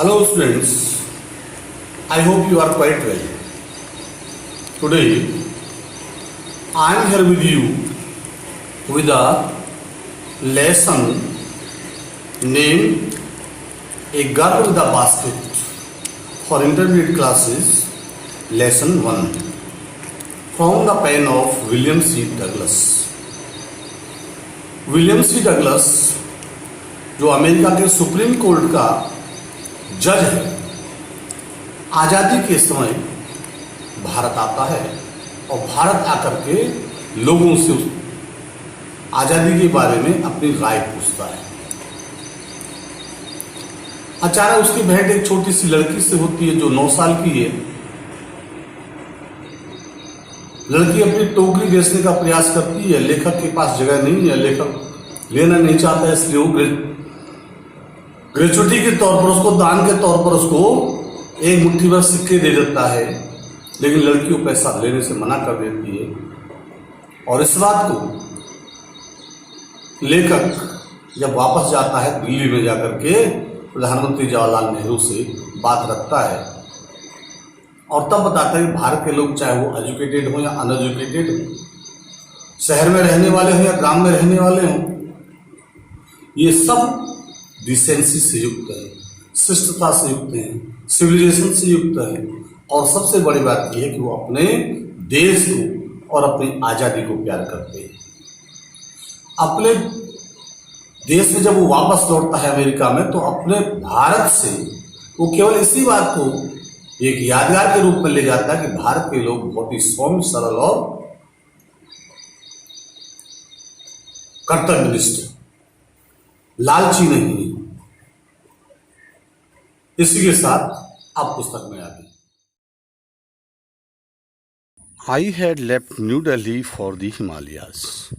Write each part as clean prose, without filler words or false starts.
Hello students, I hope you are quite well. Today I am here with you with a lesson named A Girl with a Basket for intermediate classes, lesson 1 from the pen of William C. Douglas. William C Douglas जो America के supreme court का जज है, आज़ादी के समय भारत आता है और भारत आकर के लोगों से आज़ादी के बारे में अपनी राय पूछता है। अचानक उसकी भेंट एक छोटी सी लड़की से होती है जो 9 साल की है। लड़की अपनी टोकरी बेचने का प्रयास करती है। लेखक के पास जगह नहीं है, लेखक लेना नहीं चाहता है, इसलिए वो ग्रेचुटी के तौर पर उसको, दान के तौर पर उसको एक मुट्ठी भर सिक्के दे देता है, लेकिन लड़की को पैसा लेने से मना कर देती है। और इस बात को लेखक जब वापस जाता है दिल्ली में जाकर के प्रधानमंत्री जवाहरलाल नेहरू से बात रखता है और तब बताता है कि भारत के लोग चाहे वो एजुकेटेड हो या अनएजुकेटेड हो, शहर में रहने वाले हो या गांव में रहने वाले हो, ये सब डिसेंसी से युक्त है, शिष्टता से युक्त है, सिविलाइजेशन से युक्त है। और सबसे बड़ी बात यह है कि वो अपने देश को और अपनी आज़ादी को प्यार करते हैं। अपने देश में जब वो वापस लौटता है अमेरिका में, तो अपने भारत से वो केवल इसी बात को एक यादगार के रूप में ले जाता है कि भारत के लोग बहुत ही सौम्य, सरल और कर्तव्यनिष्ठ, लालची नहीं है। इसी के साथ आप पुस्तक में आगे। I had left New Delhi for the Himalayas.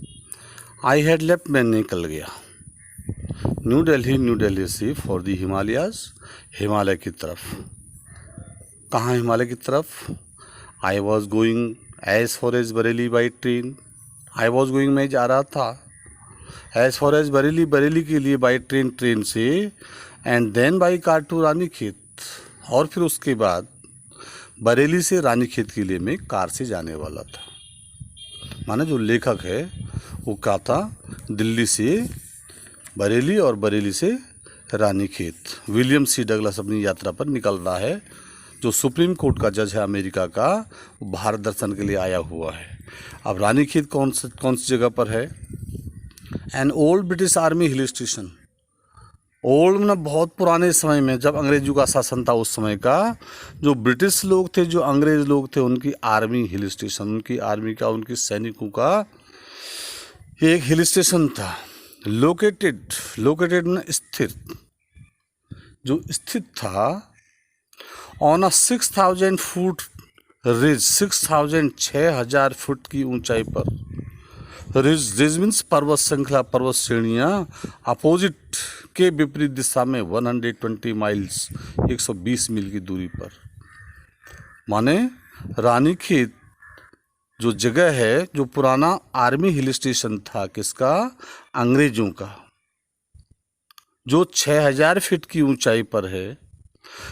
I had left मैं निकल गया न्यू दिल्ली से फॉर दी हिमालयाज, हिमालय की तरफ। कहाँ हिमालय की तरफ? I was going as far as Bareilly by train. I was going मैं जा रहा था एज फॉर एज बरेली के लिए बाई ट्रेन से, and then by car to Ranikhet, और फिर उसके बाद बरेली से रानीखेत के लिए मैं कार से जाने वाला था। माने जो लेखक है वो क्या था, दिल्ली से बरेली और बरेली से रानीखेत। विलियम सी डगलस अपनी यात्रा पर निकल रहा है। जो सुप्रीम कोर्ट का जज है अमेरिका का, वो भारत दर्शन के लिए आया हुआ है। अब रानीखेत कौन सी जगह पर है? An old British army hill station. Old मतलब बहुत पुराने समय में, जब अंग्रेजों का शासन था उस समय का, जो ब्रिटिश लोग थे, जो अंग्रेज लोग थे, उनकी आर्मी हिल स्टेशन, उनकी आर्मी का, उनके सैनिकों का एक हिल स्टेशन था। लोकेटेड में स्थित, जो स्थित था on a 6000 foot ridge, 6,000 foot की ऊंचाई पर। रिज मीन्स पर्वत श्रृंखला, पर्वत श्रेणियाँ। अपोजिट के विपरीत दिशा में 120 माइल्स, 120 मील की दूरी पर। माने रानीखेत जो जगह है, जो पुराना आर्मी हिल स्टेशन था, किसका? अंग्रेजों का, जो 6000 फीट की ऊंचाई पर है,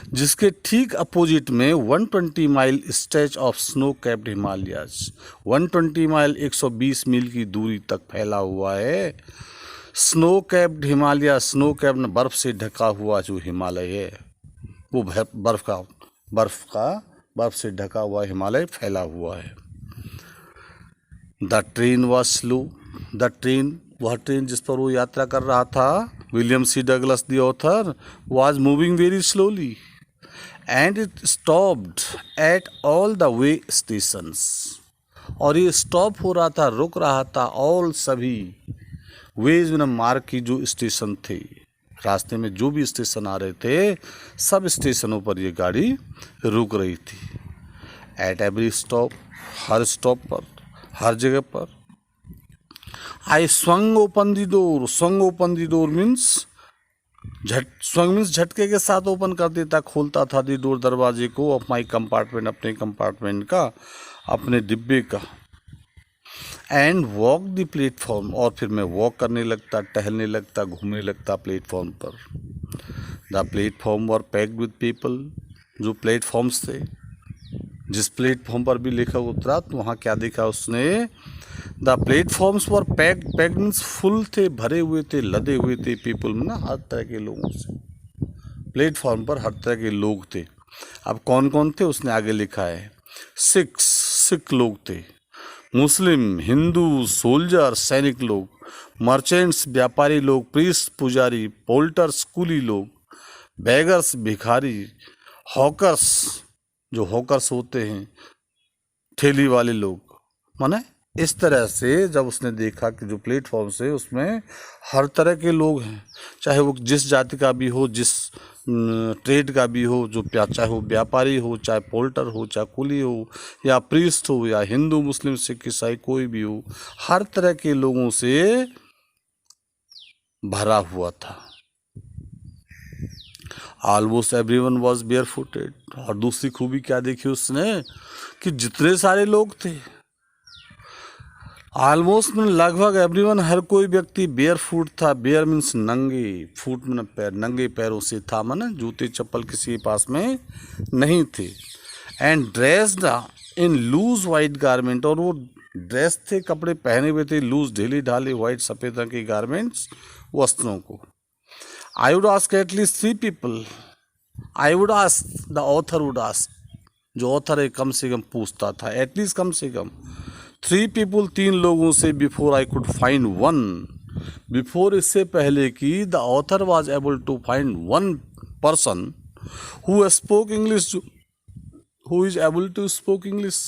जिसके ठीक अपोजिट में 120 mile stretch of snow capped Himalayas, 120 mile 120 मील की दूरी तक फैला हुआ है snow capped Himalaya. Snow capped बर्फ से ढका हुआ जो हिमालय है, वो बर्फ से ढका हुआ हिमालय फैला हुआ है। The train was slow. वह ट्रेन जिस पर वो यात्रा कर रहा था, William C Douglas the author, was moving very slowly and it stopped at all the way stations. और ये स्टॉप हो रहा था, रुक रहा था, ऑल सभी वेज में मार्ग की जो स्टेशन थे, रास्ते में जो भी स्टेशन आ रहे थे, सब स्टेशनों पर ये गाड़ी रुक रही थी। एट एवरी स्टॉप, हर स्टॉप पर, हर जगह पर। I swung open the door. Swung open the door means swung means झटके के साथ ओपन कर देता, खोलता था दी डोर, दरवाजे को, ऑफ माई कंपार्टमेंट, अपने कंपार्टमेंट का, अपने डिब्बे का। एंड वॉक द प्लेटफॉर्म, और फिर मैं वॉक करने लगता, टहलने लगता, घूमने लगता प्लेटफॉर्म पर। The platform were packed with people, जो प्लेटफॉर्म्स थे, जिस प्लेटफॉर्म पर भी लेखक उतरा तो वहाँ क्या देखा उसने, the platforms were packed, packed means full थे, भरे हुए थे, लदे हुए थे, पीपल ना हर तरह के लोगों से, प्लेटफॉर्म पर हर तरह के लोग थे। अब कौन कौन थे उसने आगे लिखा है, सिख लोग थे, मुस्लिम, हिंदू, सोल्जर, सैनिक लोग, मर्चेंट्स, व्यापारी लोग, प्रीस्ट, पुजारी, पोल्टर्स, कुली लोग, बेगर्स, भिखारी, हॉकर्स, जो हॉकर्स होते हैं, ठेली वाले लोग, माने इस तरह से जब उसने देखा कि जो प्लेटफॉर्म से उसमें हर तरह के लोग हैं, चाहे वो जिस जाति का भी हो, जिस ट्रेड का भी हो, जो चाहे वो व्यापारी हो, चाहे पोल्टर हो, चाहे कुली हो, या प्रीस्ट हो, या हिंदू, मुस्लिम, सिख, ईसाई कोई भी हो, हर तरह के लोगों से भरा हुआ था। Almost everyone was bare footed. और दूसरी खूबी क्या देखी उसने कि जितने सारे लोग थे, ऑलमोस्ट में लगभग एवरीवन, हर कोई व्यक्ति बेयर फुट था। बेयर मीन्स नंगे, फुट में पैर, नंगे पैरों से था, माना जूते चप्पल किसी के पास में नहीं थे। And dressed in loose white garment, और वो ड्रेस थे, कपड़े पहने हुए थे लूज, ढीले ढाले वाइट सफ़ेद रंग के गारमेंट्स, वस्त्रों को। I would ask at least 3 people, I would ask, the author would ask, जो ऑथर है कम से कम पूछता था, एटलीस्ट कम से कम 3 पीपल, 3 लोगों से, before I could find 1, before इससे पहले कि the author was able to find 1 person who spoke English, who is able to spoke English,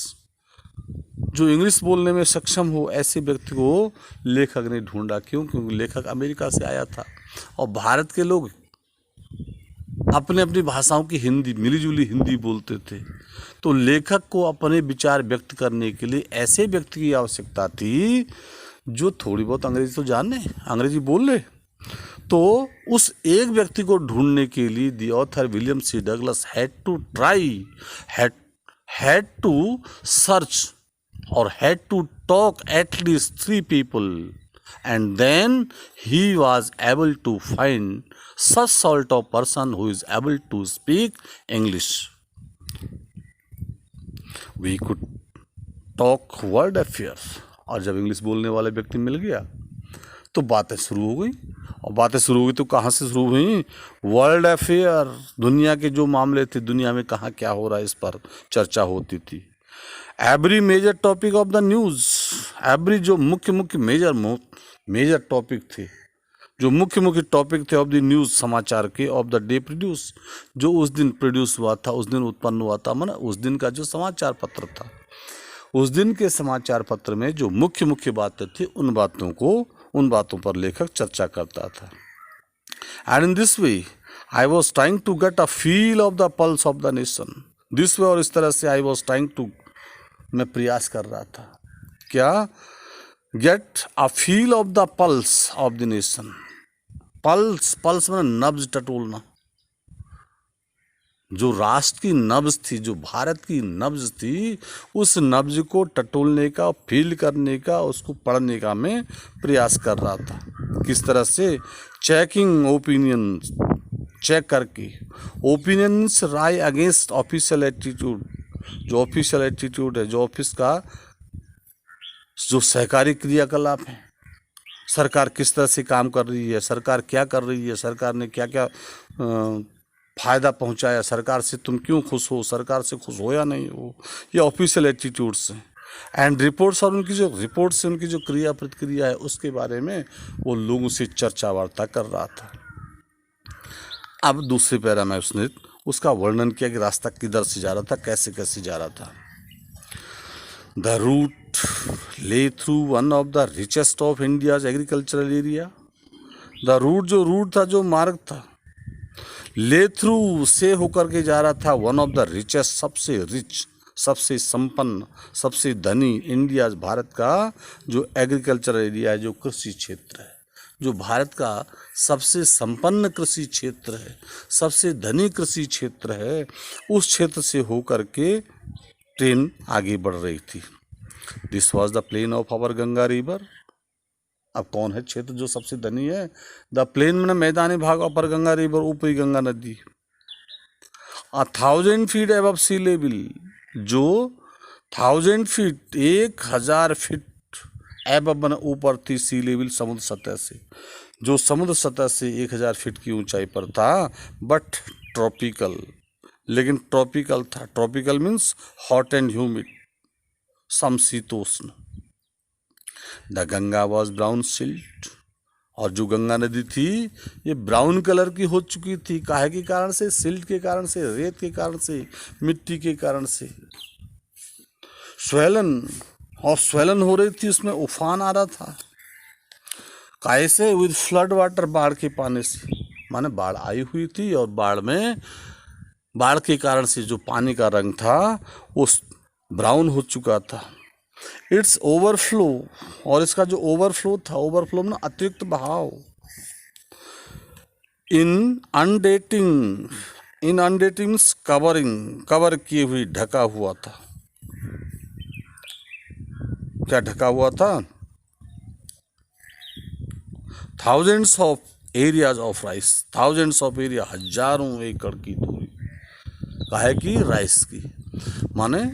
जो इंग्लिश बोलने में सक्षम हो, ऐसे व्यक्ति को लेखक ने ढूंढा। क्यों? क्योंकि लेखक अमेरिका से आया था और भारत के लोग अपने अपनी भाषाओं की हिंदी, मिलीजुली हिंदी बोलते थे। तो लेखक को अपने विचार व्यक्त करने के लिए ऐसे व्यक्ति की आवश्यकता थी जो थोड़ी बहुत अंग्रेजी तो जाने, अंग्रेजी बोल ले। तो उस एक व्यक्ति को ढूंढने के लिए the author William C Douglas had to try, had to search, or had to talk at least 3 people, and then he was able to find such sort of person who is able to speak English. We could talk world affairs, और जब English बोलने वाला व्यक्ति मिल गया तो बातें शुरू हो गई। और बातें शुरू हुई तो कहाँ से शुरू हुई? वर्ल्ड अफेयर, दुनिया के जो मामले थे, दुनिया में कहाँ क्या हो रहा है, इस पर चर्चा होती थी। Every major topic of the news, every जो मुख्य मेजर टॉपिक थे, जो मुख्य टॉपिक थे ऑफ द न्यूज़, समाचार के, ऑफ द डे प्रोड्यूस, जो उस दिन प्रोड्यूस हुआ था, उस दिन उत्पन्न हुआ था, माना उस दिन का जो समाचार पत्र था, उस दिन के समाचार पत्र में जो मुख्य बातें थी, उन बातों पर लेखक चर्चा करता था। And in this way I was trying to get a feel of the pulse of the nation. This way, और इस तरह से आई वॉज ट्राइंग टू, मैं प्रयास कर रहा था क्या, gate a feel of the pulse of the nation. Pulse में नब्ज टटोलना, जो राष्ट्र की नब्ज थी, जो भारत की नब्ज थी, उस नब्ज को टटोलने का, फील करने का, उसको पढ़ने का मैं प्रयास कर रहा था। किस तरह से? चेकिंग ओपिनियन, चेक करके, ओपिनियंस राय अगेंस्ट ऑफिशियल एटीट्यूड, जो ऑफिशियल एटीट्यूड है, जो ऑफिस का जो सहकारी क्रियाकलाप है, सरकार किस तरह से काम कर रही है, सरकार क्या कर रही है, सरकार ने क्या क्या फ़ायदा पहुंचाया, सरकार से तुम क्यों खुश हो, सरकार से खुश हो या नहीं हो, ये ऑफिशियल एटीट्यूड्स हैं। एंड रिपोर्ट्स, और उनकी जो रिपोर्ट्स से उनकी जो क्रिया प्रतिक्रिया है, उसके बारे में वो लोगों से चर्चा वार्ता कर रहा था। अब दूसरे पैरा में उसने उसका वर्णन किया कि रास्ता किधर से जा रहा था, कैसे कैसे जा रहा था। The route lay through one of the richest of India's agricultural area. The route, जो रूट था, जो मार्ग था, ले थ्रू से होकर के जा रहा था वन ऑफ द रिचेस्ट, सबसे रिच, सबसे संपन्न, सबसे धनी इंडिया, भारत का जो एग्रीकल्चरल एरिया है, जो कृषि क्षेत्र है, जो भारत का सबसे संपन्न कृषि क्षेत्र है, सबसे धनी कृषि क्षेत्र है, उस क्षेत्र से होकर के ट्रेन आगे बढ़ रही थी। This was the plain of our Ganga river. अब कौन है क्षेत्र जो सबसे धनी है? द प्लेन में मैदानी भाग, अपर गंगा रिवर, ऊपरी गंगा नदी। 1000 फीट एबव सी लेवल, जो 1000 फीट 1000 फीट एबव बने ऊपर थी सी लेवल समुद्र सतह से, जो समुद्र सतह से 1000 फीट की ऊंचाई पर था। बट ट्रॉपिकल, लेकिन ट्रॉपिकल था। Tropical means hot and humid, समशीतोष्ण। The Ganga was brown silt, और जो गंगा नदी थी ये ब्राउन कलर की हो चुकी थी। काहे के कारण से? सिल्ट के कारण से, रेत के कारण से, मिट्टी के कारण से। स्वेलन, और स्वेलन हो रही थी, उसमें उफान आ रहा था। कैसे? विद फ्लड वाटर, बाढ़ के पानी से, माने बाढ़ आई हुई थी और बाढ़ के कारण से जो पानी का रंग था वो ब्राउन हो चुका था। इट्स ओवरफ्लो, और इसका जो ओवरफ्लो था, ओवरफ्लो में अतिरिक्त बहाव। इनअंडेटिंग मीन्स कवरिंग, कवर किए हुई, ढका हुआ था। क्या ढका हुआ था? Thousands of areas of rice, thousands of area, हजारों एकड़ की दूरी। काहे की? राइस की। माने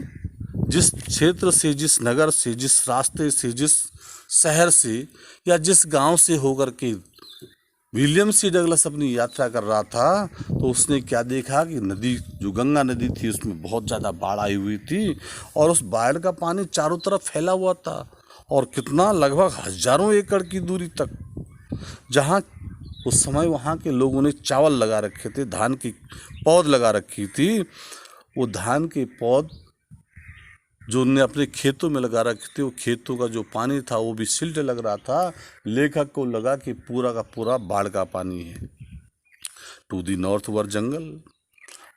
जिस क्षेत्र से, जिस नगर से, जिस रास्ते से, जिस शहर से या जिस गांव से होकर के विलियम सी डगलस अपनी यात्रा कर रहा था, तो उसने क्या देखा कि नदी, जो गंगा नदी थी, उसमें बहुत ज़्यादा बाढ़ आई हुई थी और उस बाढ़ का पानी चारों तरफ फैला हुआ था। और कितना? लगभग हजारों एकड़ की दूरी तक। जहाँ उस समय वहाँ के लोगों ने चावल लगा रखे थे, धान की पौध लगा रखी थी, वो धान के पौध जो उन्होंने अपने खेतों में लगा रखे थे, वो खेतों का जो पानी था वो भी सिल्ट लग रहा था। लेखक को लगा कि पूरा का पूरा बाढ़ का पानी है। टू दी नॉर्थ वर जंगल,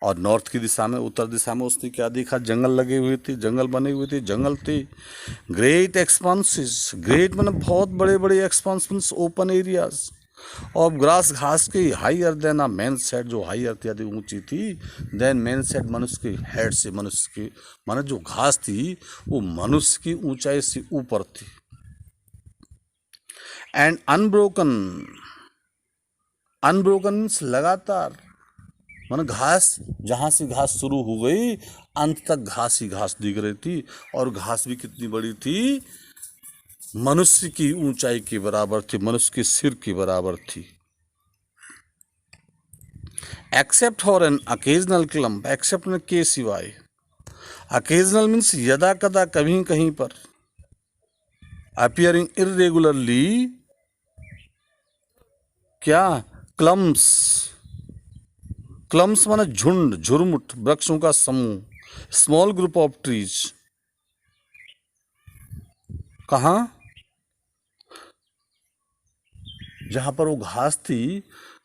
और नॉर्थ की दिशा में, उत्तर दिशा में उसने क्या देखा? जंगल लगे हुए थे, जंगल बने हुए थे, जंगल थे। ग्रेट एक्सपांसेस, ग्रेट मतलब बहुत बड़े बड़े, expanses open areas of grass, घास के, higher than a man set, जो हाइयर थी, अधिक ऊंची थी, देन मैन सेट, मनुष्य के हेड से, मनुष्य के, माने जो घास थी वो मनुष्य की ऊंचाई से ऊपर थी। एंड अनब्रोकन, अनब्रोकन मीन्स लगातार, माने घास, जहाँ से घास शुरू हो गई अंत तक घास ही घास दिख रही थी। और घास भी कितनी बड़ी थी? मनुष्य की ऊंचाई के बराबर थी, मनुष्य के सिर के बराबर थी। Except for an occasional clump, except में के सिवाय, अकेजनल मीन्स यदा कदा, कहीं कहीं पर, अपियरिंग इरेगुलरली, क्या? क्लम्स, क्लम्स माने झुंड, झुरमुट, वृक्षों का समूह। स्मॉल ग्रुप ऑफ ट्रीज, कहाँ? जहाँ पर वो घास थी,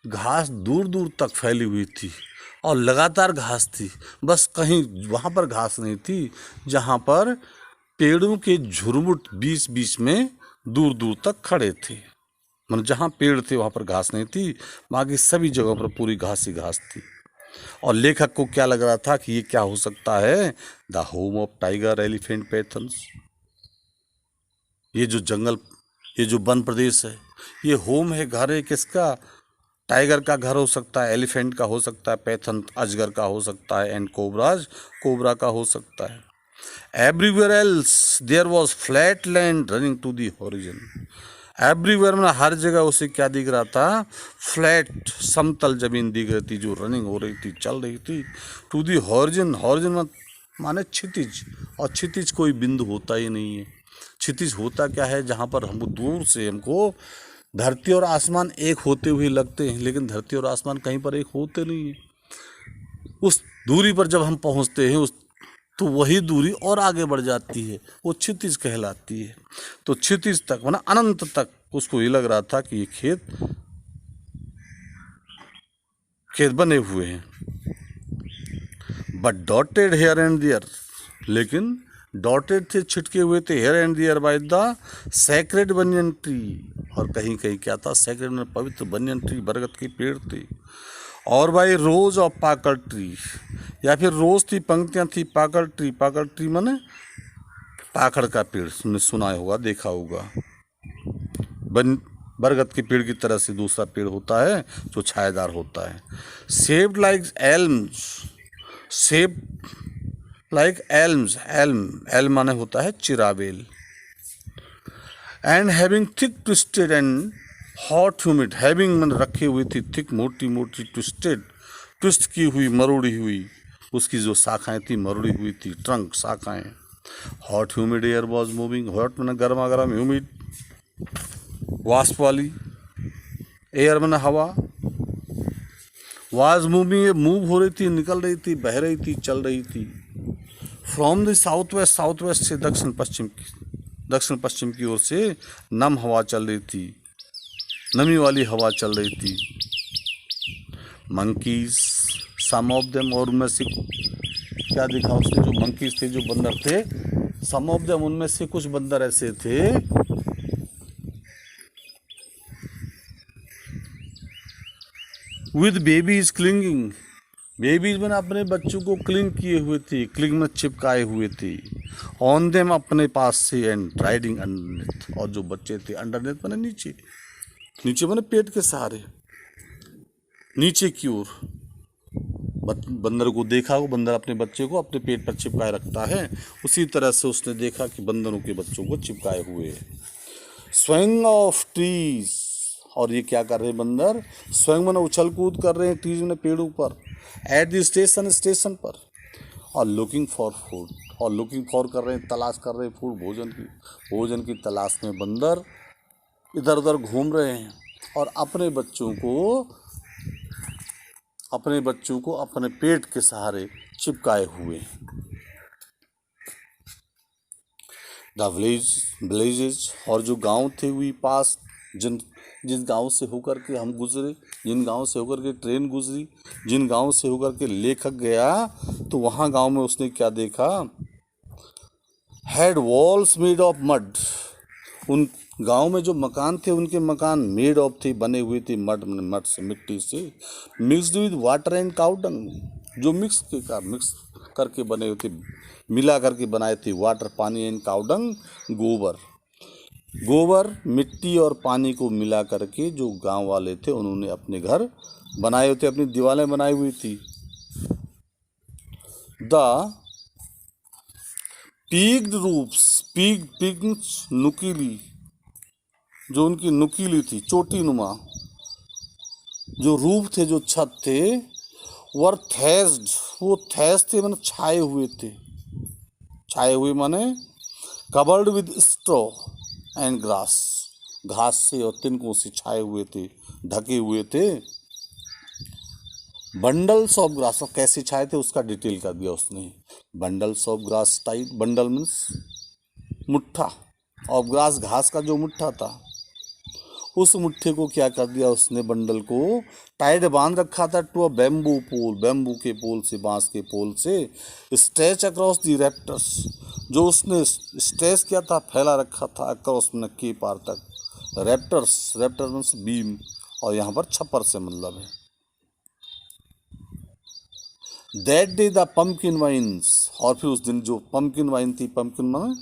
घास दूर दूर तक फैली हुई थी और लगातार घास थी। बस कहीं वहाँ पर घास नहीं थी जहाँ पर पेड़ों के झुरमुट बीच बीच में दूर दूर तक खड़े थे। मतलब जहाँ पेड़ थे वहाँ पर घास नहीं थी, बाकी सभी जगहों पर पूरी घास ही घास थी। और लेखक को क्या लग रहा था कि ये क्या हो सकता है? The home of tiger, elephant, pythons. ये जो जंगल, ये जो वन प्रदेश है, ये होम है, घर है किसका? टाइगर का घर हो सकता है, एलिफेंट का हो सकता है, पैथन अजगर का हो सकता है, एंड कोबराज, कोबरा का हो सकता है। Everywhere else there was flat land running to the horizon. Everywhere में हर जगह उसे क्या दिख रहा था? फ्लैट, समतल जमीन दिख रही थी जो रनिंग हो रही थी, चल रही थी। टू दी हॉरिजन, हॉरिजन माने क्षितिज, और क्षितिज कोई बिंदु होता ही नहीं है। क्षितिज होता क्या है? जहाँ पर हमको दूर से हमको धरती और आसमान एक होते हुए लगते हैं, लेकिन धरती और आसमान कहीं पर एक होते नहीं है। उस दूरी पर जब हम पहुँचते हैं तो वही दूरी और आगे बढ़ जाती है, वो क्षितिज कहलाती है। तो क्षितिज तक माना अनंत तक उसको ये लग रहा था कि ये खेत बने हुए हैं। But dotted here and there, लेकिन डॉटेड थे, छिटके हुए थे, here and there by the sacred banyan tree, और कहीं कहीं क्या था? सैक्रेड में पवित्र बनियन ट्री, बरगद के पेड़ थे। और by rows of pakad tree, या फिर रोज थी, पंक्तियां थी, पाकड़ ट्री, पाकड़ ट्री माने पाकड़ का पेड़, तुमने सुना होगा, देखा होगा। बरगद के पेड़ की तरह से दूसरा पेड़ होता है जो छायादार होता है। Shaped like elms, shape like elms, elm माने होता है चिराबेल। And having thick twisted and hot humid, having मैंने रखी हुई थी, थिक मोटी मोटी, ट्विस्टेड ट्विस्ट की हुई, मरोड़ी हुई, उसकी जो शाखाएं थी मरोड़ी हुई थी, ट्रंक शाखाएं। Hot humid air was moving, hot मैंने गर्मा गर्म, ह्यूमिड वाष्प वाली, एयर मैंने हवा, वाज मूविंग मूव हो रही थी, निकल रही थी, बह रही थी, चल रही थी। From the south west, south west से दक्षिण पश्चिम की ओर से नम हवा चल रही थी, नमी वाली हवा चल रही थी। मंकीज, सम ऑफ देम, और उनमें से क्या देखा उसने, जो मंकीज थे, जो बंदर थे, सम ऑफ देम उनमें से कुछ बंदर ऐसे थे विद बेबीज क्लिंगिंग, बेबीज मैंने अपने बच्चों को क्लिंग किए हुए थे, क्लिंग में चिपकाए हुए थे, ऑन देम अपने पास से, एंड राइडिंग अंडरनेथ, और जो बच्चे थे अंडरनेथ मैंने नीचे, नीचे मैंने पेट के सहारे नीचे की ओर। बंदर को देखा, वो बंदर अपने बच्चे को अपने पेट पर चिपकाए रखता है, उसी तरह से उसने देखा कि बंदरों के बच्चों को चिपकाए हुए। स्विंग ऑफ ट्रीज, और ये क्या कर रहे हैं बंदर, स्वयं में उछल कूद कर रहे हैं ट्रीज में, पेड़ों पर, एट द स्टेशन, स्टेशन पर, और लुकिंग फॉर फूड, और लुकिंग फॉर कर रहे हैं, तलाश कर रहे हैं फूड, भोजन की तलाश में बंदर इधर उधर घूम रहे हैं, और अपने बच्चों को अपने पेट के सहारे चिपकाए हुए। द विलेजेस, और जो गांव थे, वी पास, जिन गांव से होकर के हम गुजरे, जिन गांव से होकर के ट्रेन गुजरी, जिन गांव से होकर के लेखक गया, तो वहाँ गांव में उसने क्या देखा, had walls made of mud, उन गांव में जो मकान थे, उनके मकान मेड ऑफ थे, बने हुए थे मड से, मिट्टी से, mixed with water and cow dung, जो मिक्स करके बने हुए थे, मिला करके बनाए थे, वाटर पानी, एंड काउडंग गोबर मिट्टी और पानी को मिला करके जो गांव वाले थे उन्होंने अपने घर बनाए हुए थे, अपनी दीवारें बनाई हुई थी। द पीक्ड रूफ्स, पीक नुकीली, जो उनकी नुकीली थी, चोटी नुमा जो रूफ थे, जो छत थे, वर थैस्ड, वो थैस थे माने छाए हुए माने covered with straw and grass, घास से और तिनकों से छाए हुए थे, ढके हुए थे। बंडल्स ऑफ ग्रास, कैसे छाए थे उसका डिटेल कर दिया उसने। Bundles of grass tight, bundle means मुट्ठा, ऑफ ग्रास घास का जो मुट्ठा था, उस मुट्ठे को क्या कर दिया उसने, बंडल को टाइट बांध रखा था to a bamboo pole, bamboo के पोल से, बांस के पोल से, स्ट्रेच अक्रॉस दी रैप्टर्स, जो उसने स्ट्रेच किया था, फैला रखा था अक्रॉस में के पार तक, रैप्टर्स, रैप्टर मीन्स बीम, और यहाँ पर छप्पर से मतलब है। That day the pumpkin vines, और फिर उस दिन जो पम्पकिन वाइन थी, पम्पकिन माने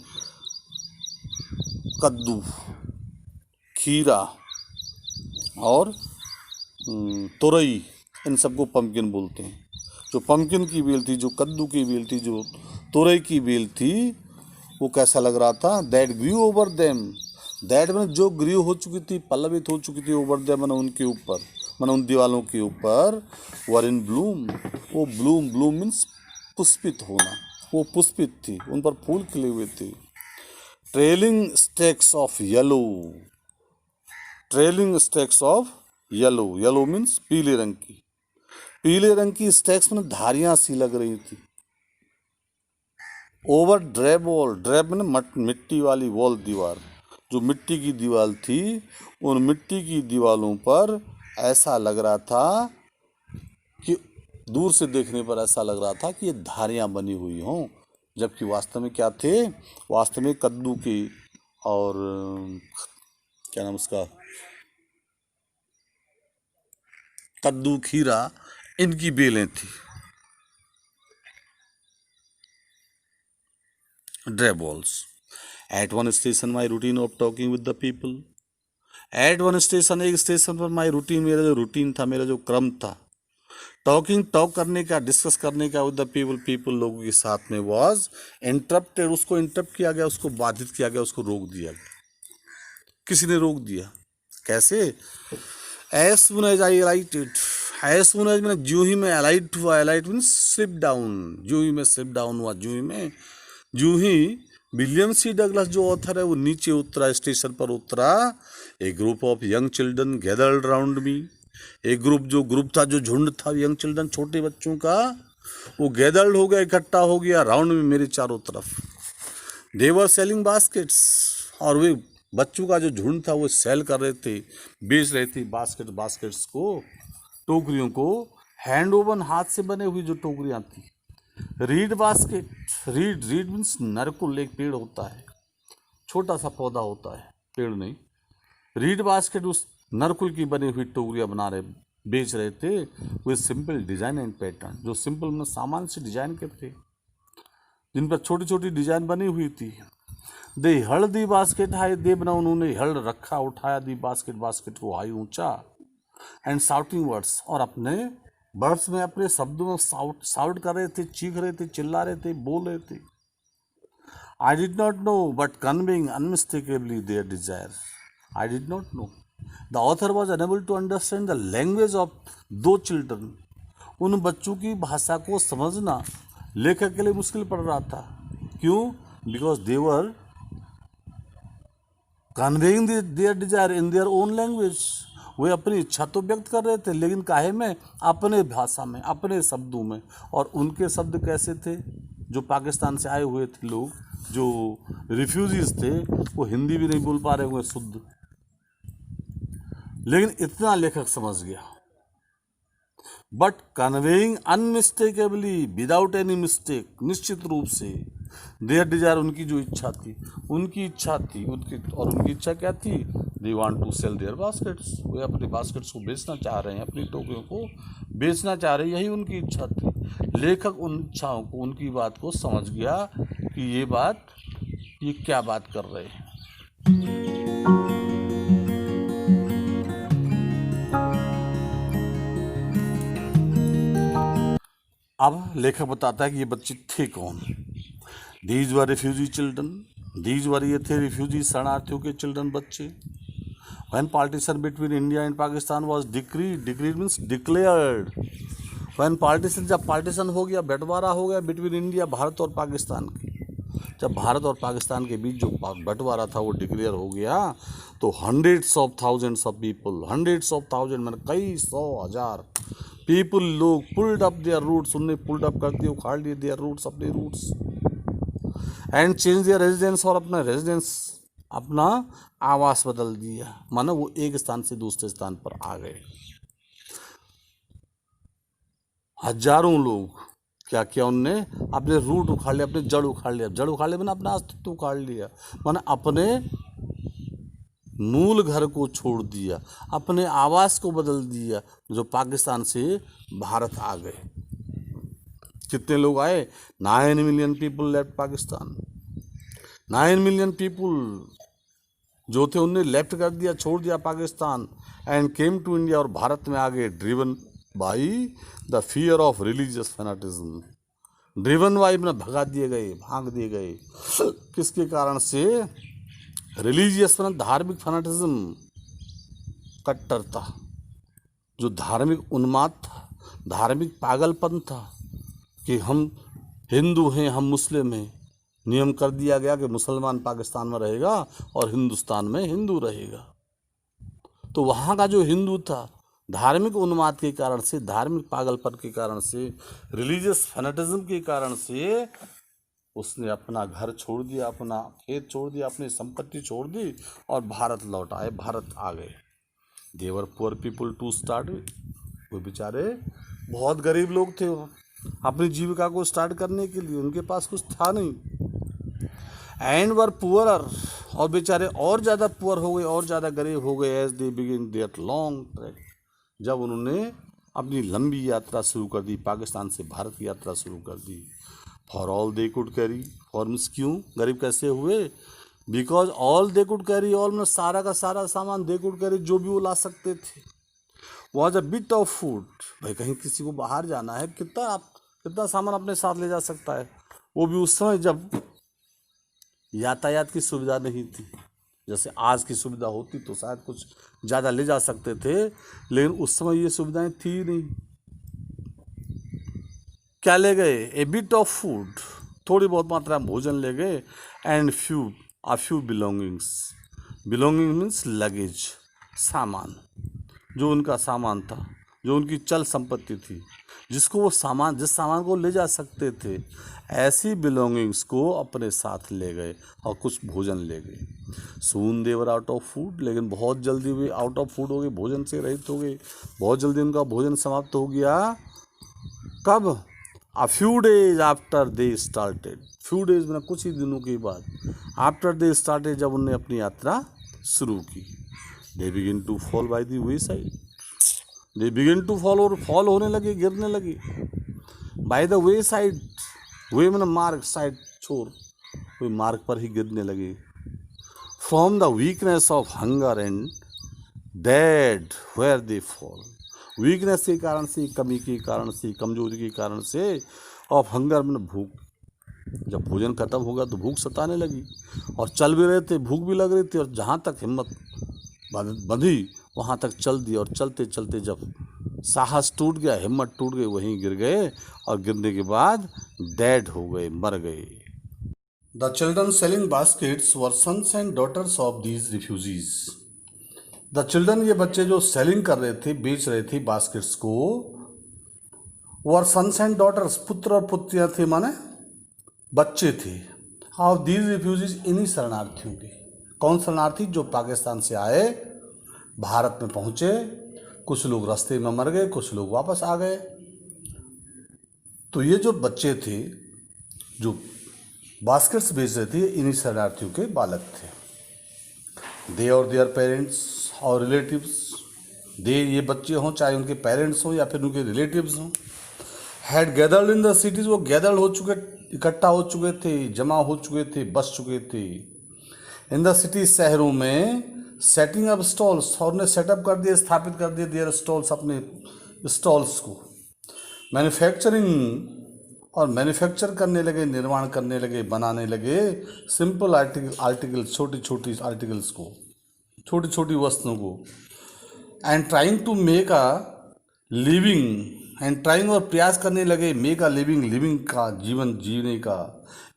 कद्दू, खीरा और तुरई, इन सबको पम्पकिन बोलते हैं। जो पम्पकिन की बेल थी, जो कद्दू की बेल थी, जो तुरई की बेल थी, वो कैसा लग रहा था, that grew over them, that मैंने जो ग्रू हो चुकी थी, पल्लवित हो चुकी थी, ओवर देम मैंने उनके ऊपर, मैंने उन दीवालों के ऊपर, वर इन ब्लूम, वो ब्लूम मीन्स पुष्पित होना, वो पुष्पित थी, उन पर फूल खिले हुए थे। Trailing stakes of yellow, trailing stakes of yellow, yellow means पीले रंग की स्टेक्स में धारियां सी लग रही थी। ओवर ड्रेब वॉल, ड्रेब में मिट्टी वाली वॉल, दीवार, जो मिट्टी की दीवार थी, उन मिट्टी की दीवारों पर ऐसा लग रहा था कि दूर से देखने पर ऐसा लग रहा था कि ये धारियां बनी हुई हों, जबकि वास्तव में क्या थे, वास्तव में कद्दू की और क्या नाम उसका, कद्दू, खीरा, इनकी बेलें थी, drab walls. At one station my routine of talking with the people, at one station, एक स्टेशन पर माई रूटीन, मेरा जो रूटीन था, मेरा जो क्रम था, टॉक करने का, डिस्कस करने का विद द पीपल लोगों के साथ में, वॉज इंटरप्टेड, उसको इंटरप्ट किया गया, उसको बाधित किया गया, उसको रोक दिया गया। किसी ने रोक दिया। कैसे? As soon as I alighted, as soon as, मैंने जो ही मैं अलाइट हुआ, अलाइट मीन स्लिप डाउन, जो ही मैं स्लिप डाउन हुआ, जो ही विलियम सी डगलस जो ऑथर है वो नीचे उतरा, स्टेशन पर उतरा, a group of young children gathered round me, एक ग्रुप था, जो झुंड था यंग चिल्ड्रन, छोटे बच्चों का, वो गैदर्ड हो गया, इकट्ठा हो गया राउंड में, मेरे चारों तरफ। दे वर सेलिंग बास्केट्स, और वे बच्चों का जो झुंड था वो सेल कर रहे थे, बेच रहे थे बास्केट्स को, टोकरियों को, हैंड ओवन, हाथ से बने हुई जो टोकरियाँ थी। रीड बास्केट, रीड मीन्स नरकुल, एक पेड़ होता है, छोटा सा पौधा होता है, पेड़ नहीं। रीड बास्केट, उस नरकुल की बनी हुई टोकरियाँ बेच रहे थे, वो सिंपल डिजाइन एंड पैटर्न, जो सिंपल में सामान से डिजाइन के थे, जिन पर छोटी छोटी डिजाइन बनी हुई थी। दे हल्ड दी बास्केट हाई, दे बना उन्होंने हल्ड रखा, उठाया, दी बास्केट को हाई, ऊंचा, एंड शाउटिंग वर्ड्स, और अपने वर्ड्स में, अपने शब्दों में शाउट कर रहे थे, चीख रहे थे, चिल्ला रहे थे, बोल रहे थे। I did not know but conveying unmistakably their desire, I did not know, the author was unable to understand the language of those children, उन बच्चों की भाषा को समझना लेखक के लिए मुश्किल पड़ रहा था। क्यों? Because they were conveying their desire in their own language, वे अपनी इच्छा तो व्यक्त कर रहे थे, लेकिन काहे में? अपने भाषा में, अपने शब्दों में। और उनके शब्द कैसे थे? जो पाकिस्तान से आए हुए थे लोग, जो रिफ्यूजीज थे, वो हिंदी भी नहीं बोल पा रहे हुए शुद्ध, लेकिन इतना लेखक समझ गया। But conveying unmistakably, without any mistake, निश्चित रूप से, देयर डिजायर, उनकी जो इच्छा थी, उनकी इच्छा क्या थी? They want to sell their baskets, वे अपने बास्केट्स को बेचना चाह रहे हैं, अपनी टोकरियों को बेचना चाह रहे हैं, यही उनकी इच्छा थी। लेखक उन इच्छाओं को, उनकी बात को समझ गया कि ये क्या बात कर रहे हैं। अब लेखक बताता है कि ये बच्चे थे कौन। These were refugee children, these were, ये थे रिफ्यूजी, शरणार्थियों के चिल्ड्रन, बच्चे। When partition between India and Pakistan was decreed means declared, when partition, जब पार्टीशन हो गया, बंटवारा हो गया, बिटवीन इंडिया, भारत और पाकिस्तान की, जब भारत और पाकिस्तान के बीच जो बंटवारा था वो डिक्लेयर हो गया, तो hundreds of thousands of people, hundreds of thousand मैंने कई सौ हजार पीपल, लोग, पुल्ड अप देयर रूट्स, उन्होंने पुल्ड अप कर दिए, उखाड़ लिए देयर रूट्स, अपने roots, and change their residence, और अपना रेजिडेंस, अपना आवास बदल दिया, मानो वो एक स्थान से दूसरे स्थान पर आ गए। हजारों लोग क्या किया उनने? अपने रूट उखाड़ लिया, अपने जड़ उखाड़ लिया, जड़ उखाड़ लिया मैंने अपना अस्तित्व उखाड़ लिया, मैंने अपने मूल घर को छोड़ दिया, अपने आवास को बदल दिया, जो पाकिस्तान से भारत आ गए। कितने लोग आए? 9 million people left Pakistan, 9 million people जो थे उनने लेफ्ट कर दिया, छोड़ दिया Pakistan, and came to India, और भारत में आ गए, driven by the fear of religious fanaticism, driven by में भगा दिए गए, भाग दिए गए। किसके कारण से? रिलीजियस में धार्मिक फैनाटिज्म, कट्टरता, जो धार्मिक उन्माद था, धार्मिक पागलपन था कि हम हिंदू हैं, हम मुस्लिम हैं। नियम कर दिया गया कि मुसलमान पाकिस्तान में रहेगा और हिंदुस्तान में हिंदू रहेगा। तो वहाँ का जो हिंदू था, धार्मिक उन्माद के कारण से, धार्मिक पागलपन के कारण से, रिलीजियस फैनेटिज्म के कारण से, उसने अपना घर छोड़ दिया, अपना खेत छोड़ दिया, अपनी संपत्ति छोड़ दी और भारत लौट आए, भारत आ गए। देवर पुअर पीपल टू स्टार्ट, वो बेचारे बहुत गरीब लोग थे, अपनी जीविका को स्टार्ट करने के लिए उनके पास कुछ था नहीं। एंड वर पुअरर, और बेचारे और ज़्यादा पुअर हो गए, और ज़्यादा गरीब हो गए, as they begin their long trek, जब उन्होंने अपनी लंबी यात्रा शुरू कर दी, पाकिस्तान से भारत की यात्रा शुरू कर दी। For all they could carry, for means क्यों? गरीब कैसे हुए? Because all they could carry, all में सारा का सारा सामान दे कुड कैरी, जो भी वो ला सकते थे, was a bit of food. भाई कहीं किसी को बाहर जाना है, कितना सामान अपने साथ ले जा सकता है, वो भी उस समय जब यातायात की सुविधा नहीं थी। जैसे आज की सुविधा होती तो शायद कुछ ज़्यादा ले जा सकते थे, लेकिन उस समय ये सुविधाएं थी नहीं। क्या ले गए? ए बिट ऑफ फूड, थोड़ी बहुत मात्रा में भोजन ले गए, and few belongings. Belonging means luggage, सामान, जो उनका सामान था, जो उनकी चल संपत्ति थी, जिस सामान को ले जा सकते थे, ऐसी बिलोंगिंग्स को अपने साथ ले गए और कुछ भोजन ले गए। सून देवर आउट ऑफ फूड, लेकिन बहुत जल्दी वे आउट ऑफ फूड हो गए, भोजन से रहित हो गए, बहुत जल्दी उनका भोजन समाप्त हो गया। कब? A few days after they started, few days में कुछ ही दिनों के बाद, आफ्टर दे स्टार्टेड, जब उन्होंने अपनी यात्रा शुरू की। They begin to fall by the wayside, they begin to fall, और फॉल होने लगे, गिरने लगे। By the wayside, way मैंने मार्ग, साइड छोर, वे मार्ग पर ही गिरने लगे। From the weakness of hunger and dead where they fall, weakness के कारण से, कमी के कारण से, कमजोरी के कारण से, ऑफ हंगर में भूख, जब भोजन खत्म होगा तो भूख सताने लगी, और चल भी रहे थे, भूख भी लग रही थी, और जहाँ तक हिम्मत बंधी वहाँ तक चल दी, और चलते चलते जब साहस टूट गया, हिम्मत टूट गई, वहीं गिर गए, और गिरने के बाद डेड हो गए, मर गए। The children selling baskets were sons and daughters of these refugees. The children, ये बच्चे जो सेलिंग कर रहे थे, बेच रहे थे बास्केट्स को, वर सन्स एंड डॉटर्स, पुत्र और पुत्रियां थे, माने बच्चे थे, ऑफ दीज रिफ्यूजीज, इन्हीं शरणार्थियों के। कौन शरणार्थी? जो पाकिस्तान से आए, भारत में पहुंचे, कुछ लोग रास्ते में मर गए, कुछ लोग वापस आ गए। तो ये जो बच्चे थे जो बास्केट्स बेच रहे थे, इन्हीं शरणार्थियों के बालक थे। दे और देयर पेरेंट्स और रिलेटिव्स, दे ये बच्चे हों, चाहे उनके पेरेंट्स हों या फिर उनके रिलेटिव्स हों, had gathered in the cities, वो गैदर्ड हो चुके, इकट्ठा हो चुके थे, जमा हो चुके थे, बस चुके थे। इन द सिटी, शहरों में, सेटिंग अप स्टॉल्स, और ने सेटअप कर दिए, स्थापित कर दिए देयर स्टॉल्स, अपने स्टॉल्स को। मैन्युफैक्चरिंग, और मैन्युफैक्चर करने लगे, निर्माण करने लगे, बनाने लगे सिंपल आर्टिकल, छोटी छोटी आर्टिकल्स को, छोटी छोटी वस्तुओं को। And trying to make a living, and trying, और प्रयास करने लगे, मेक अ लिविंग, लिविंग का, जीवन जीने का,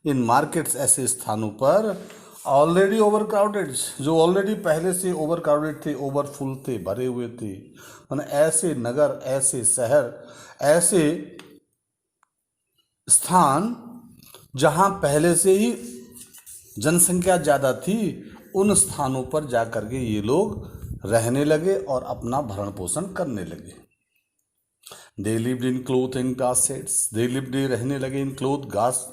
इन मार्केट्स, ऐसे स्थानों पर, ऑलरेडी ओवर क्राउडेड, जो ऑलरेडी पहले से ओवर क्राउडेड थे, ओवरफुल थे, भरे हुए थे, माने ऐसे नगर, ऐसे शहर, ऐसे स्थान जहां पहले से ही जनसंख्या ज़्यादा थी, उन स्थानों पर जा कर के ये लोग रहने लगे और अपना भरण पोषण करने लगे। They lived in cloth and grass sets, they lived, रहने लगे, इन क्लोथ, घास,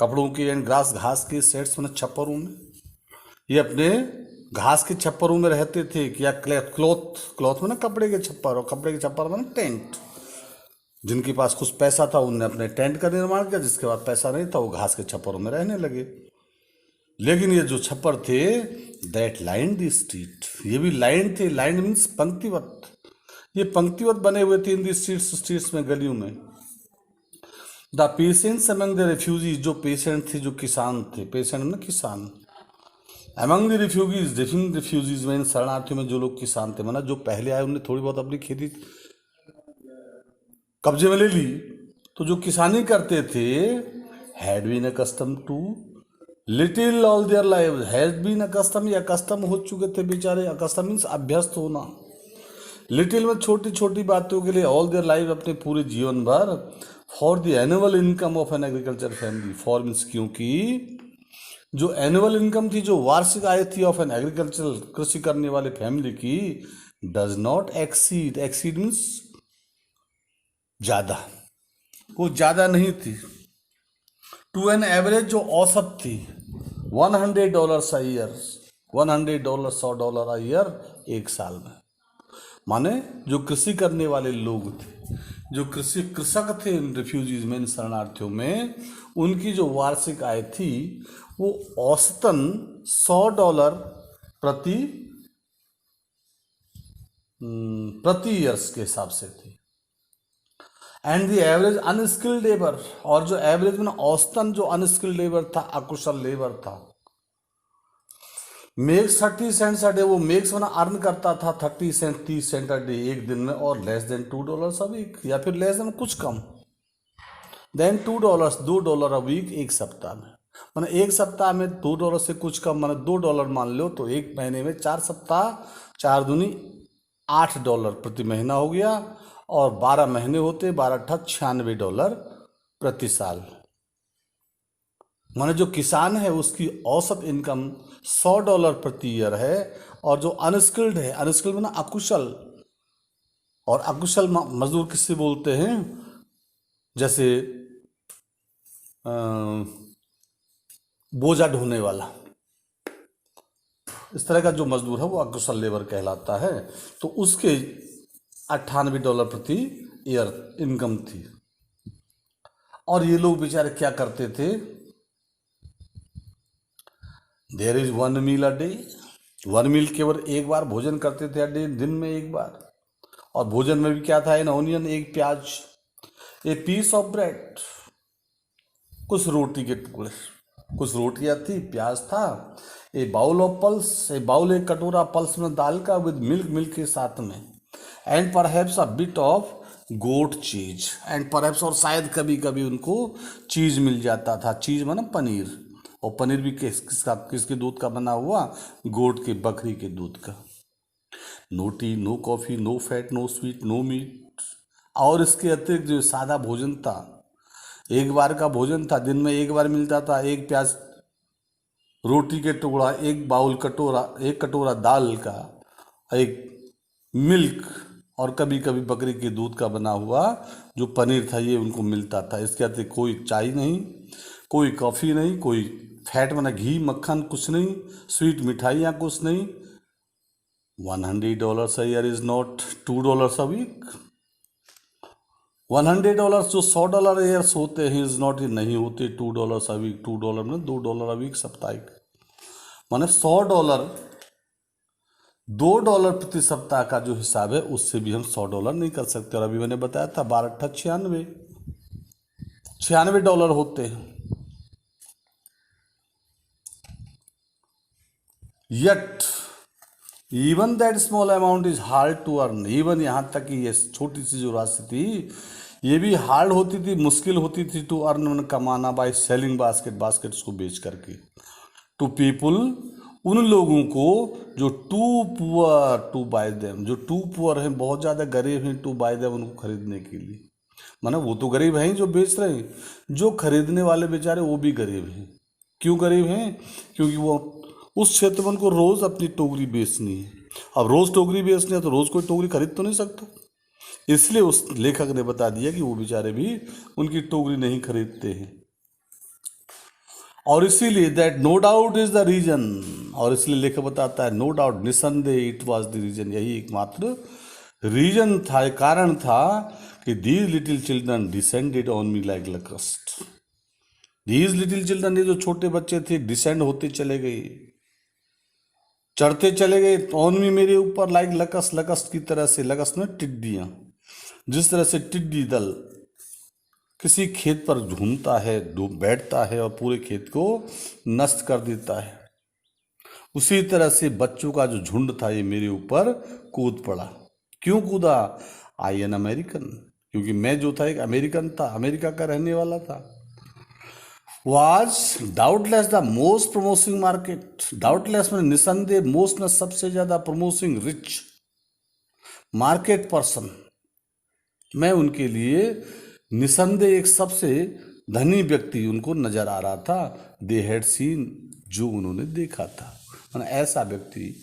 कपड़ों के, एंड ग्रास, घास के, सेट्स मैंने छप्परों में, ये अपने घास के छप्परों में रहते थे। या क्लॉथ में ना कपड़े के छप्पर, और कपड़े के छप्पर में टेंट। जिनके पास कुछ पैसा था उनने अपने टेंट का निर्माण किया, जिसके पास पैसा नहीं था वो घास के छप्परों में रहने लगे। लेकिन ये जो छप्पर थे, दैट लाइन द स्ट्रीट, ये भी लाइन थे, लाइन मीन्स पंक्तिवत, ये पंक्तिवत बने हुए थे इन दी स्ट्रीट्स में, गलियों में। The patients among the refugees, जो पेशेंट थे, जो किसान थे, पेशेंट ना किसान, अमंग द रिफ्यूजीज में, शरणार्थियों में जो लोग किसान थे, माना जो पहले आए उन्हें थोड़ी बहुत अपनी खेती कब्जे में ले ली, तो जो किसानी करते थे, had been accustomed to little all their life, had been accustomed, या कस्टम हो चुके थे बेचारे, अकस्टम मीन्स अभ्यस्त होना, लिटिल में छोटी छोटी बातों के लिए, ऑल देयर लाइफ, अपने पूरे जीवन भर, for the annual income of an agriculture family, for means क्योंकि जो एनुअल इनकम थी, जो वार्षिक आय थी ऑफ एन एग्रीकल्चर, कृषि करने वाले फैमिली की, does not exceed, exceed means ज़्यादा, वो ज़्यादा नहीं थी, टू एन एवरेज, जो औसत थी, $100 a ईयर, $100, $100 a ईयर, एक साल में। माने जो कृषि करने वाले लोग थे, जो कृषक थे इन रिफ्यूजीज में, इन शरणार्थियों में, उनकी जो वार्षिक आय थी वो औसतन $100 प्रति ईयर्स के हिसाब से थी। And the average unskilled labour, और जो एवरेज में औसतन जो अनस्किल्ड लेबर था, अकुशल लेबर था, मेक्स 30 सेंट्स अ डे, वो मेक्स में अर्न करता था 30 सेंट अ डे एक दिन में, और लेस देन $2 अ वीक, या फिर लेस देन कुछ कम, देन $2 अ वीक एक सप्ताह में। मैंने एक सप्ताह में $2 से कुछ कम, मैंने $2 मान लो, तो एक महीने में 4 सप्ताह, 4 दूनी $8 प्रति महीना हो गया, और 12 महीने होते, 12 अट्ठा $96 प्रति साल। माने जो किसान है उसकी औसत इनकम $100 प्रति ईयर है, और जो अनस्किल्ड है, अनस्किल्ड माना अकुशल, और अकुशल मजदूर किससे बोलते हैं, जैसे बोझा ढोने वाला, इस तरह का जो मजदूर है वो अकुशल लेबर कहलाता है। तो उसके $98 प्रति ईयर इनकम थी। और ये लोग बेचारे क्या करते थे, there is 1 meal a day, 1 meal केवल एक बार भोजन करते थे, डे दिन में एक बार, और भोजन में भी क्या था, एन ऑनियन, एक प्याज, ए पीस ऑफ ब्रेड, कुछ रोटी के टुकड़े, कुछ रोटियां थी, प्याज था, a bowl of pulse, a bowl, एक कटोरा पल्स में दाल का, विद मिल्क के साथ में, and perhaps a bit of goat cheese, and perhaps, और शायद कभी कभी उनको चीज मिल जाता था, चीज माना पनीर, और पनीर भी किसके दूध का बना हुआ, गोट के, बकरी के दूध का। No tea, no coffee, no fat, no sweet, no meat. और इसके अतिरिक्त जो सादा भोजन था, एक बार का भोजन था, दिन में एक बार मिलता था, एक प्याज रोटी के टुकड़ा, एक बाउल कटोरा, एक कटोरा दाल का, एक मिल्क, और कभी कभी बकरी के दूध का बना हुआ जो पनीर था, ये उनको मिलता था। इसके अतिरिक्त कोई चाय नहीं, कोई कॉफ़ी नहीं, कोई फैट माना घी मक्खन कुछ नहीं, स्वीट मिठाइयाँ कुछ नहीं। $100 a year is not $2 a week. $100 जो $100 ईयर्स होते हैं इज नॉट, नहीं होते $2 अ वीक। $2 में $2 अ वीक साप्ताहिक, माने $100, $2 प्रति सप्ताह का जो हिसाब है उससे भी हम $100 नहीं कर सकते। और अभी मैंने बताया था 12 अट्ठा 96 $96 होते हैं। Yet even that small amount is hard to earn, even यहाँ तक कि ये छोटी सी जो राशि थी ये भी हार्ड होती थी, मुश्किल होती थी टू अर्न, कमाना, बाय सेलिंग बास्केट्स को बेच करके, टू पीपुल, उन लोगों को जो too poor to buy them, जो टू पुअर हैं, बहुत ज़्यादा गरीब हैं, टू बाय देम, उनको खरीदने के लिए। माना वो तो गरीब हैं जो बेच रहे हैं, जो खरीदने वाले बेचारे वो भी गरीब हैं। क्यों गरीब हैं? क्योंकि वो उस क्षेत्र में उनको रोज़ अपनी टोकरी बेचनी है। अब रोज़ टोकरी बेचनी है तो रोज़ कोई टोकरी खरीद तो नहीं सकता, इसलिए उस लेखक ने बता दिया कि वो बेचारे भी उनकी टोकरी नहीं खरीदते हैं। और इसीलिए that no doubt is the reason, और इसलिए लेखक बताता है नो डाउट, निसंदेह, इट वाज द रीजन, यही एकमात्र रीजन था, कारण था कि these little children descended on me like locust. These little children, ये जो छोटे बच्चे थे, डिसेंड होते चले गए, चढ़ते चले गए ऑन मी, मेरे ऊपर, लाइक लकस्ट, लकस्ट की तरह से, लकस्ट में टिड्डियाँ, जिस तरह से टिड्डी दल किसी खेत पर झूमता है, बैठता है और पूरे खेत को नष्ट कर देता है, उसी तरह से बच्चों का जो झुंड था ये मेरे ऊपर कूद पड़ा। क्यों कूदा? आई एन अमेरिकन, क्योंकि मैं जो था एक अमेरिकन था, अमेरिका का रहने वाला था। was doubtless the most promoting market, doubtless में निसंदेह, most में सबसे ज़्यादा, promoting rich market person, मैं उनके लिए निसंदेह एक सबसे धनी व्यक्ति उनको नजर आ रहा था। दे हैड सीन, जो उन्होंने देखा था, माना ऐसा व्यक्ति,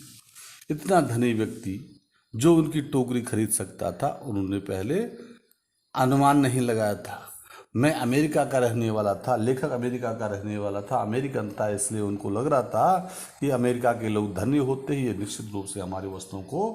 इतना धनी व्यक्ति जो उनकी टोकरी खरीद सकता था, उन्होंने पहले अनुमान नहीं लगाया था। मैं अमेरिका का रहने वाला था, लेखक अमेरिका का रहने वाला था, अमेरिकन था, इसलिए उनको लग रहा था कि अमेरिका के लोग धनी होते ही ये निश्चित रूप से हमारी वस्तुओं को